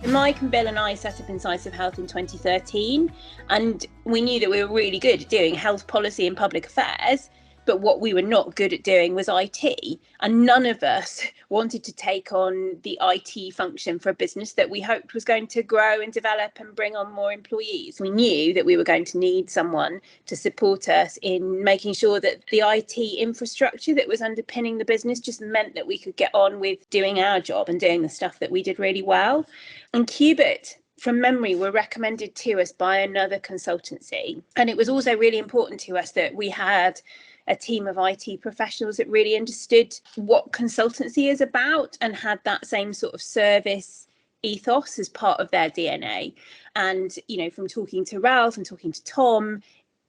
Mike and Bill and I set up Incisive Health in 2013, and we knew that we were really good at doing health policy and public affairs, but what we were not good at doing was IT. And none of us wanted to take on the IT function for a business that we hoped was going to grow and develop and bring on more employees. We knew that we were going to need someone to support us in making sure that the IT infrastructure that was underpinning the business just meant that we could get on with doing our job and doing the stuff that we did really well. And Cubit, from memory, were recommended to us by another consultancy. And it was also really important to us that we had a team of IT professionals that really understood what consultancy is about and had that same sort of service ethos as part of their DNA. And, from talking to Ralph and talking to Tom,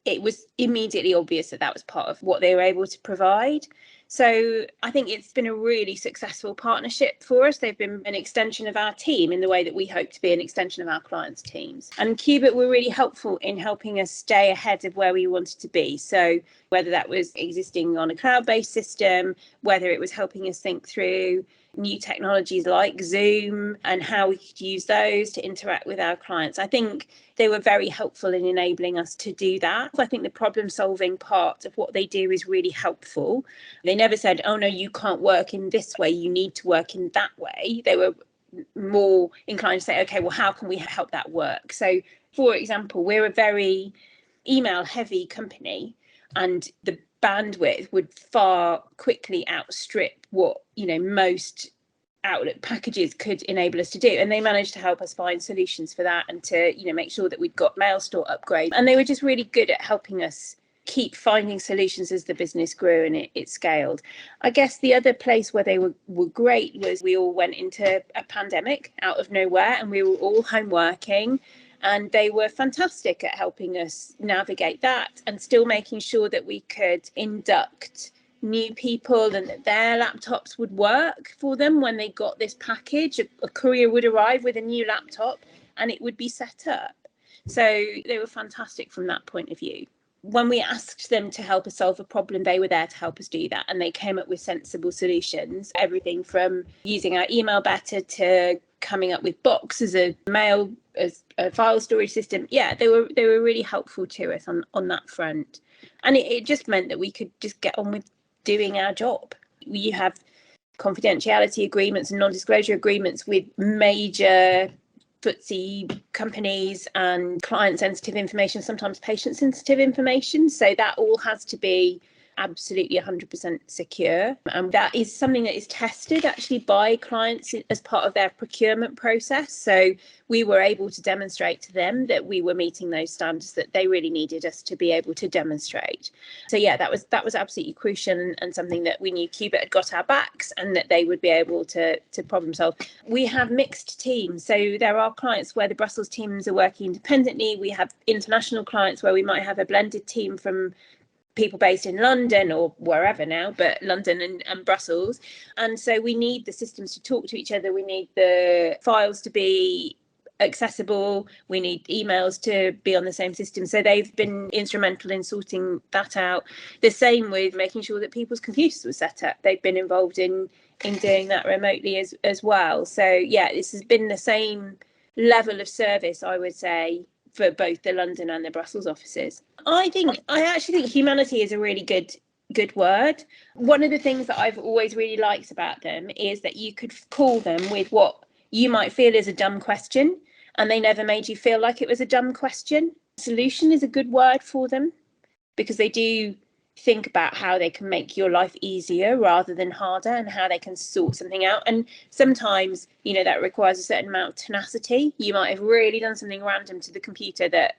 it was immediately obvious that that was part of what they were able to provide. So I think it's been a really successful partnership for us. They've been an extension of our team in the way that we hope to be an extension of our clients' teams. And Cubit were really helpful in helping us stay ahead of where we wanted to be. So whether that was existing on a cloud-based system, whether it was helping us think through new technologies like Zoom and how we could use those to interact with our clients. I think they were very helpful in enabling us to do that. I think the problem solving part of what they do is really helpful. They never said, oh no, you can't work in this way, you need to work in that way. They were more inclined to say, okay, well, how can we help that work? So, for example, we're a very email heavy company, and the bandwidth would far quickly outstrip what most Outlook packages could enable us to do, and they managed to help us find solutions for that and to make sure that we'd got mail store upgrades. And they were just really good at helping us keep finding solutions as the business grew and it scaled. I guess the other place where they were great was we all went into a pandemic out of nowhere and we were all home working. And they were fantastic at helping us navigate that and still making sure that we could induct new people and that their laptops would work for them when they got this package. A courier would arrive with a new laptop and it would be set up. So they were fantastic from that point of view. When we asked them to help us solve a problem, they were there to help us do that. And they came up with sensible solutions, everything from using our email better to coming up with Box as a mail, as a file storage system. Yeah, they were really helpful to us on that front. And it just meant that we could just get on with doing our job. You have confidentiality agreements and non-disclosure agreements with major FTSE companies and client sensitive information, sometimes patient sensitive information. So that all has to be absolutely 100% secure. And that is something that is tested actually by clients as part of their procurement process. So we were able to demonstrate to them that we were meeting those standards that they really needed us to be able to demonstrate. So yeah, that was absolutely crucial and something that we knew Cubit had got our backs and that they would be able to problem solve. We have mixed teams. So there are clients where the Brussels teams are working independently. We have international clients where we might have a blended team from people based in London or wherever now, but London and Brussels. And so we need the systems to talk to each other. We need the files to be accessible. We need emails to be on the same system. So they've been instrumental in sorting that out. The same with making sure that people's computers were set up. They've been involved in doing that remotely as well. So yeah, this has been the same level of service, I would say, for both the London and the Brussels offices. I actually think humanity is a really good word. One of the things that I've always really liked about them is that you could call them with what you might feel is a dumb question, and they never made you feel like it was a dumb question. Solution is a good word for them because they do think about how they can make your life easier rather than harder and how they can sort something out. And sometimes, that requires a certain amount of tenacity. You might have really done something random to the computer that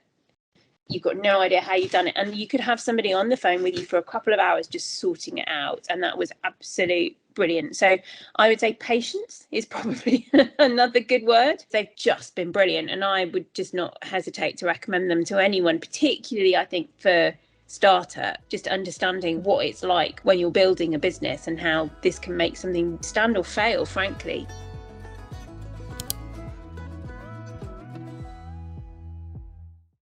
you've got no idea how you've done it. And you could have somebody on the phone with you for a couple of hours just sorting it out. And that was absolute brilliant. So I would say patience is probably another good word. They've just been brilliant. And I would just not hesitate to recommend them to anyone, particularly, I think, for starter, just understanding what it's like when you're building a business and how this can make something stand or fail, frankly.